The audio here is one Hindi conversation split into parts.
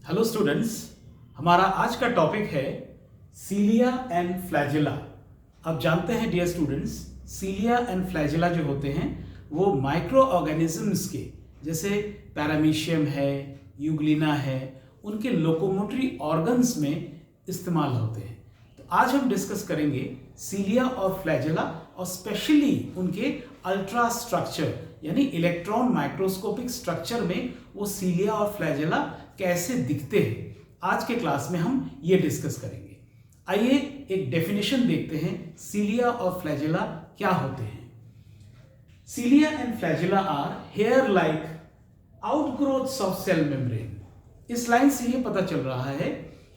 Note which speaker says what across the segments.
Speaker 1: हेलो स्टूडेंट्स, हमारा आज का टॉपिक है सीलिया एंड फ्लैजेला। आप जानते हैं dear students, cilia and flagella जो होते हैं वो माइक्रो ऑर्गेनिजम्स के, जैसे पैरामीशियम है, यूग्लिना है, उनके लोकोमोटरी ऑर्गन्स में इस्तेमाल होते हैं। तो आज हम डिस्कस करेंगे सीलिया और फ्लैजेला और स्पेशली उनके अल्ट्रा स्ट्रक्चर यानी इलेक्ट्रॉन माइक्रोस्कोपिक स्ट्रक्चर में वो सीलिया और फ्लैजेला कैसे दिखते हैं। आज के क्लास में हम ये डिस्कस करेंगे। आइए एक डेफिनेशन देखते हैं, सीलिया और फ्लैजेला क्या होते हैं। Cilia and flagella are hair like outgrowths of cell membrane. इस लाइन से ये पता चल रहा है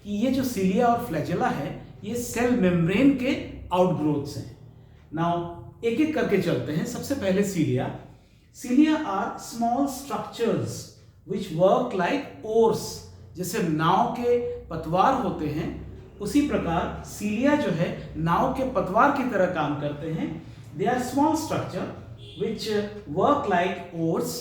Speaker 1: कि ये जो सीलिया और फ्लैजेला है ये सेल मेम्ब्रेन के आउटग्रोथ्स हैं। नाउ एक एक करके चलते हैं। सबसे पहले cilia are small structures which work like oars. जैसे नाव के पतवार होते हैं उसी प्रकार सीलिया जो है नाव के पतवार की तरह काम करते हैं। They are small structure which work like oars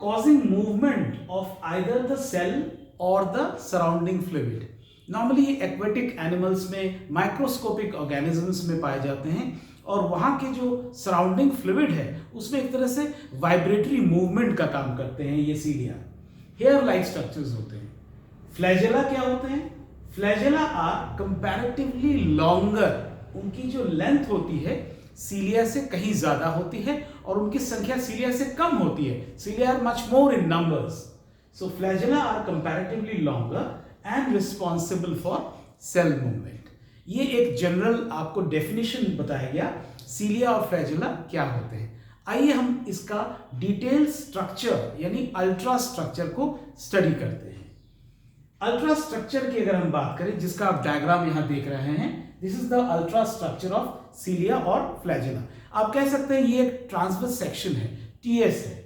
Speaker 1: causing movement of either the cell or the surrounding fluid. Normally ये aquatic animals में, microscopic organisms में पाए जाते हैं और वहाँ के जो surrounding fluid है उसमें एक तरह से vibratory movement का काम करते हैं ये सीलिया। Hair like structures होते हैं। फ्लैजेला क्या होते हैं? Flagella are comparatively longer। उनकी जो लेंथ होती है सीलिया से कहीं ज्यादा होती है और उनकी संख्या सीलिया से कम होती है। Cilia are much more in numbers, so flagella are comparatively longer and responsible for cell movement. ये एक जनरल आपको डेफिनेशन बताया गया सीलिया और फ्लैजेला क्या होते हैं। आइए हम इसका डिटेल स्ट्रक्चर यानी अल्ट्रा स्ट्रक्चर को स्टडी करते हैं। अल्ट्रा स्ट्रक्चर की अगर हम बात करें, जिसका आप डायग्राम यहां देख रहे हैं, this is the ultrastructure of cilia और फ्लैजेला। आप कह सकते हैं ये एक ट्रांसवर्स सेक्शन है, टीएस है।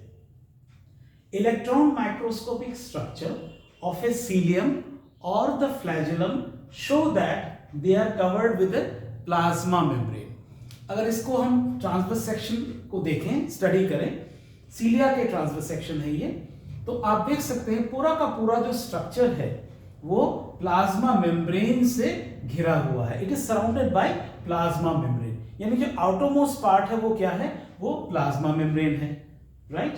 Speaker 1: Electron microscopic structure of a cilium और the flagellum show that they are covered with plasma membrane. अगर इसको हम ट्रांसवर्स सेक्शन को देखें, स्टडी करें, सीलिया के ट्रांसवर्स सेक्शन है ये, तो आप देख सकते हैं पूरा का पूरा जो स्ट्रक्चर है वो प्लाज्मा मेम्ब्रेन से घिरा हुआ है। It is surrounded by plasma membrane, यानी जो आउटरमोस्ट पार्ट है वो क्या है? वो प्लाज्मा मेम्ब्रेन है, राइट।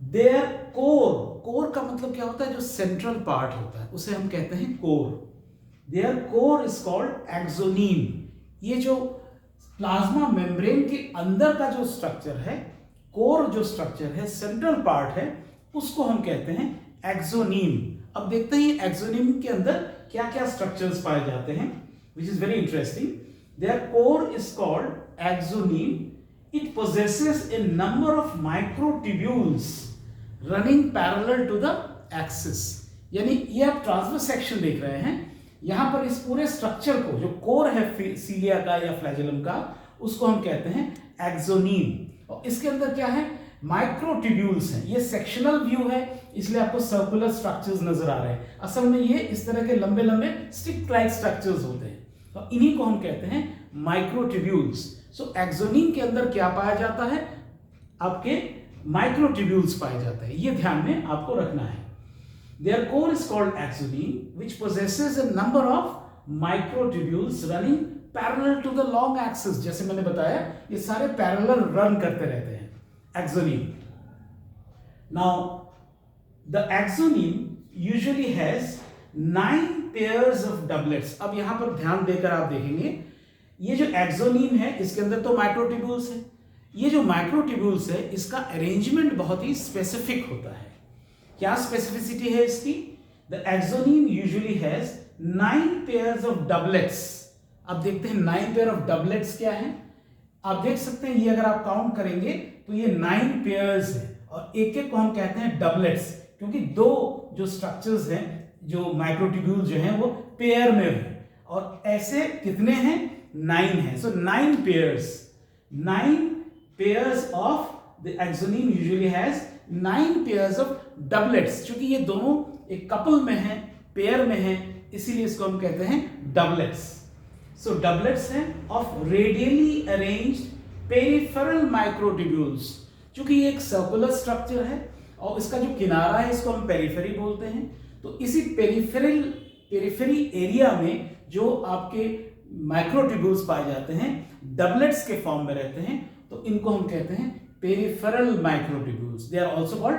Speaker 1: देयर कोर का मतलब क्या होता है? जो सेंट्रल पार्ट होता है उसे हम कहते हैं core. There core is called axoneme. ये जो प्लाज्मा मेम्ब्रेन के अंदर का जो स्ट्रक्चर है, कोर जो स्ट्रक्चर है, सेंट्रल पार्ट है, उसको हम कहते हैं एक्सोनीम। अब देखते हैं एक्सोनीम के अंदर क्या क्या स्ट्रक्चर्स पाए जाते हैं, which is very interesting. Their core is called axoneme. It possesses a number of microtubules running parallel to the axis. यानी ये आप ट्रांसवर्स सेक्शन देख रहे हैं, यहां पर इस पूरे स्ट्रक्चर को, जो कोर है सीलिया का या फ्लैजेलम का, उसको हम कहते हैं एक्सोनीम। और इसके अंदर क्या है? माइक्रोट्यूब्यूल्स हैं। ये सेक्शनल व्यू है इसलिए आपको सर्कुलर स्ट्रक्चर्स नजर आ रहे हैं। असल में ये इस तरह के लंबे लंबे स्टिक लाइक स्ट्रक्चर्स होते हैं, तो इन्हीं को हम कहते हैं माइक्रोट्यूब्यूल्स। सो एक्सोनीम के अंदर क्या पाया जाता है? आपके माइक्रोट्यूब्यूल्स पाए जाते हैं, ये ध्यान में आपको रखना है। Their core is called axoneme which possesses a number of microtubules running parallel to the long axis. जैसे मैंने बताया ये सारे पैरेलल रन करते रहते हैं, axoneme. Now, the axoneme usually has 9 pairs of doublets. अब यहां पर ध्यान देकर आप देखेंगे, ये जो एक्सोनीम है इसके अंदर तो माइक्रोट्यूब्यूल्स है। ये जो माइक्रोट्यूब्यूल्स है इसका अरेंजमेंट बहुत ही स्पेसिफिक होता है। क्या स्पेसिफिसिटी है इसकी? The axoneme usually has 9 pairs of doublets. अब देखते हैं 9 पेयर ऑफ डबलेट्स क्या है। आप देख सकते हैं ये अगर आप काउंट करेंगे तो ये 9 पेयर्स है और एक एक को हम कहते हैं डबलेट्स, क्योंकि दो जो स्ट्रक्चर्स हैं, जो माइक्रोट्यूब्यूल जो हैं, वो पेयर में है। और ऐसे कितने हैं? 9 हैं। सो 9 pairs of the axoneme usually has 9 pairs of doublets. क्योंकि ये दोनों एक कपल में है, पेयर में है, इसीलिए इसको हम कहते हैं डबलेट्स। सो डबलेट्स हैं of radially arranged peripheral microtubules. चूंकि ये एक सर्कुलर स्ट्रक्चर है और इसका जो किनारा है इसको हम पेरिफेरी बोलते हैं, तो इसी पेरिफेरी एरिया में जो आपके माइक्रोट्यूब्यूल्स पाए जाते हैं डबलेट्स के फॉर्म में रहते हैं, तो इनको हम कहते हैं peripheral microtubules. They are also called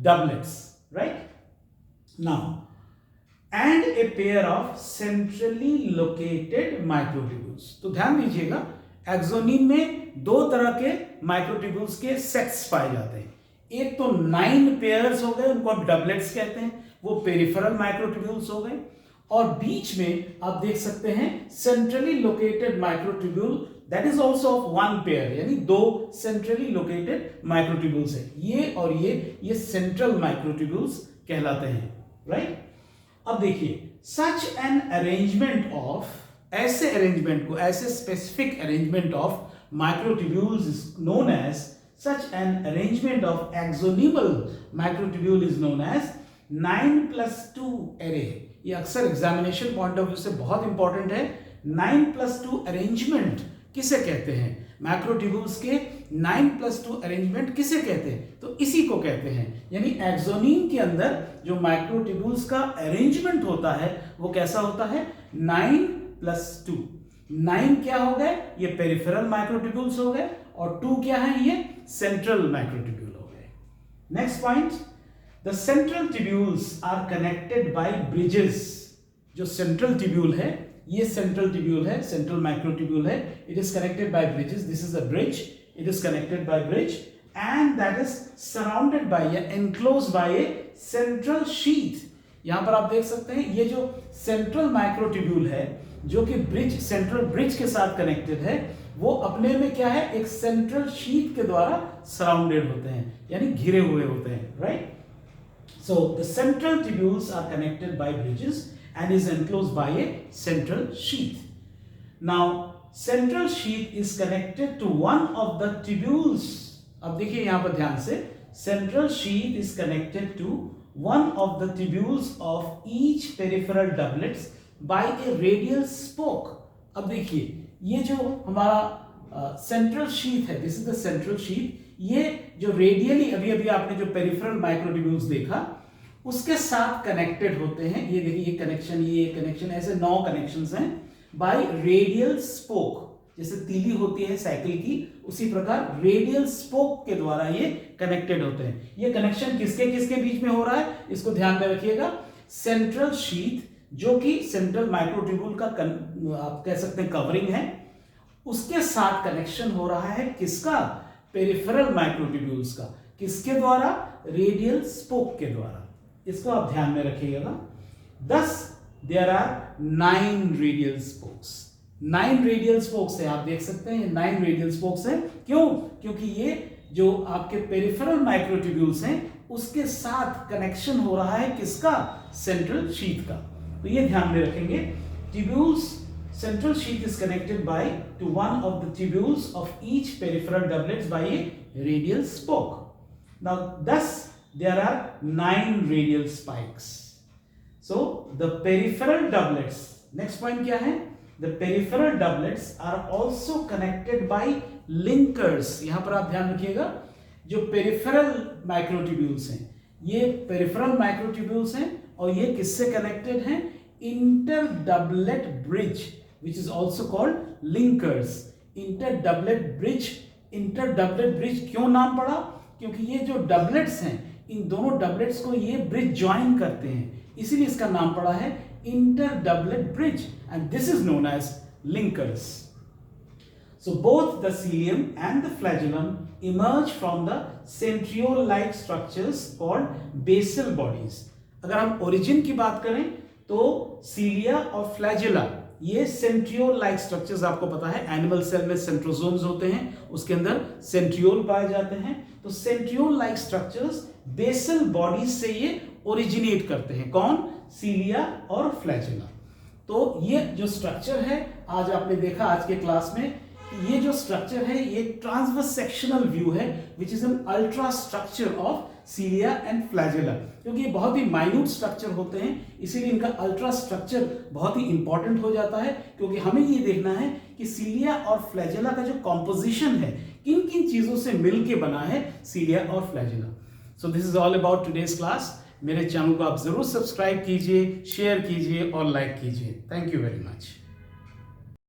Speaker 1: doublets, right. Now and a pair of centrally located microtubules. तो ध्यान दीजिएगा, एक्सोनीम में दो तरह के माइक्रोट्यूब्यूल्स के सेट्स पाए जाते हैं. एक तो 9 पेयर्स हो गए, उनको आप डबलेट्स कहते हैं, वो पेरिफेरल माइक्रोट्यूब्यूल्स हो गए. और बीच में आप देख सकते हैं centrally located microtubule, that is also of 1 pair, यानी 2 सेंट्रली लोकेटेड माइक्रोट्यूब्यूल्स है. ये और ये सेंट्रल माइक्रोट्यूब्यूल्स कहलाते हैं, राइट. अब देखिए, सच एन अरेंजमेंट ऑफ, ऐसे अरेंजमेंट को, ऐसे specific arrangement of microtubules is known as, such an arrangement of axonal microtubule is known as 9+2 array. ये अक्सर एग्जामिनेशन पॉइंट ऑफ व्यू से बहुत इंपॉर्टेंट है. 9+2 अरेंजमेंट किसे कहते हैं? माइक्रोट्यूब्यूल्स के 9+2 अरेंजमेंट किसे कहते हैं? तो इसी को कहते हैं, यानी एक्सोनीम के अंदर जो माइक्रोट्यूब्यूल्स का अरेंजमेंट होता है वो कैसा होता है? 9+2. 9 क्या हो गए? ये पेरिफेरल माइक्रोट्यूब्यूल्स हो गए, और 2 क्या है? ये सेंट्रल माइक्रोट्यूब्यूल हो गए. Next point, the central tubules are connected by bridges. जो सेंट्रल ट्यूब्यूल है, ये सेंट्रल ट्यूब्यूल है, सेंट्रल माइक्रोट्यूब्यूल है. It is connected by bridges. This is a bridge. It is connected by bridge and that is surrounded by या enclosed by a central sheath. यहां पर आप देख सकते हैं, ये जो सेंट्रल माइक्रोट्यूब्यूल है जो कि ब्रिज, सेंट्रल ब्रिज के साथ कनेक्टेड है, वो अपने में क्या है? एक सेंट्रल शीट के द्वारा सराउंडेड होते हैं, यानी घिरे हुए होते हैं, right. So the central tubules are connected by bridges and is enclosed by a central sheath. Now central sheath is connected to one of the tubules. अब देखिए यहां पर ध्यान से, central sheath is connected to one of the tubules of each peripheral doublets by a radial spoke. अब देखिए, ये जो हमारा सेंट्रल शीट है, this is the central sheath. ये जो रेडियली अभी आपने जो पेरिफेरल माइक्रोट्यूब्यूल्स देखा उसके साथ कनेक्टेड होते हैं. ये देखिए, ये कनेक्शन, ये कनेक्शन, ऐसे 9 कनेक्शंस हैं बाय रेडियल स्पोक. जैसे तीली होती है साइकिल की, उसी प्रकार रेडियल स्पोक के द्वारा ये कनेक्टेड होते हैं. ये कनेक्शन किसके किसके बीच में हो रहा है, इसको ध्यान में रखिएगा. सेंट्रल शीट जो कि सेंट्रल माइक्रोट्यूब्यूल का आप कह सकते हैं कवरिंग है, उसके साथ कनेक्शन हो रहा है किसका? पेरिफेरल माइक्रोट्यूब्यूल्स का. किसके द्वारा? रेडियल स्पोक के द्वारा. इसको आप ध्यान में रखिएगा. Thus there are 9 radial spokes. 9 radial spokes है, आप देख सकते हैं 9 रेडियल स्पोक्स है. क्यों? क्योंकि ये जो आपके पेरिफेरल माइक्रोट्यूब्यूल्स हैं उसके साथ कनेक्शन हो रहा है किसका? सेंट्रल शीट का. तो ये ध्यान में रखेंगे. Tubules, central sheet is connected by to one of the tubules of each peripheral doublets by a radial spoke. Now thus there are 9 radial spikes. So the peripheral doublets, next point क्या है? The peripheral doublets are also connected by linkers. यहां पर आप ध्यान रखिएगा, जो पेरिफेरल माइक्रोट्यूब्यूल्स हैं, ये पेरिफेरल माइक्रोट्यूब्यूल्स हैं और ये किससे कनेक्टेड हैं? Interdoublet bridge, which is also called linkers. Interdoublet bridge क्यों नाम पड़ा? क्योंकि ये जो डबलेट्स हैं, इन दोनों डबलेट्स को ये ब्रिज ज्वाइन करते हैं, इसीलिए इसका नाम पड़ा है interdoublet bridge, and this is known as linkers. So both the cilium and the flagellum emerge from the centriole-like structures called basal bodies. अगर हम ओरिजिन की बात करें तो सीलिया और फ्लैजेला, ये सेंट्रियोल लाइक स्ट्रक्चर्स, आपको पता है एनिमल सेल में सेंट्रोसोम्स होते हैं, उसके अंदर सेंट्रियोल पाए जाते हैं. तो centriole like structures basal bodies से ये ओरिजिनेट करते हैं. कौन? सीलिया और फ्लैजेला. तो ये जो स्ट्रक्चर है, आज आपने देखा आज के क्लास में, ये जो स्ट्रक्चर है ये ट्रांसवर्स सेक्शनल व्यू है, which is an ultra structure of सीलिया and flagella. क्योंकि ये बहुत ही माइन्यूट स्ट्रक्चर होते हैं, इसीलिए इनका अल्ट्रा स्ट्रक्चर बहुत ही इंपॉर्टेंट हो जाता है, क्योंकि हमें ये देखना है कि सीलिया और फ्लैजेला का जो कॉम्पोजिशन है, किन किन चीजों से मिलके बना है सीलिया और flagella. So this is all about today's class. मेरे चैनल को आप ज़रूर सब्सक्राइब कीजिए, शेयर कीजिए और लाइक कीजिए। Thank you very much.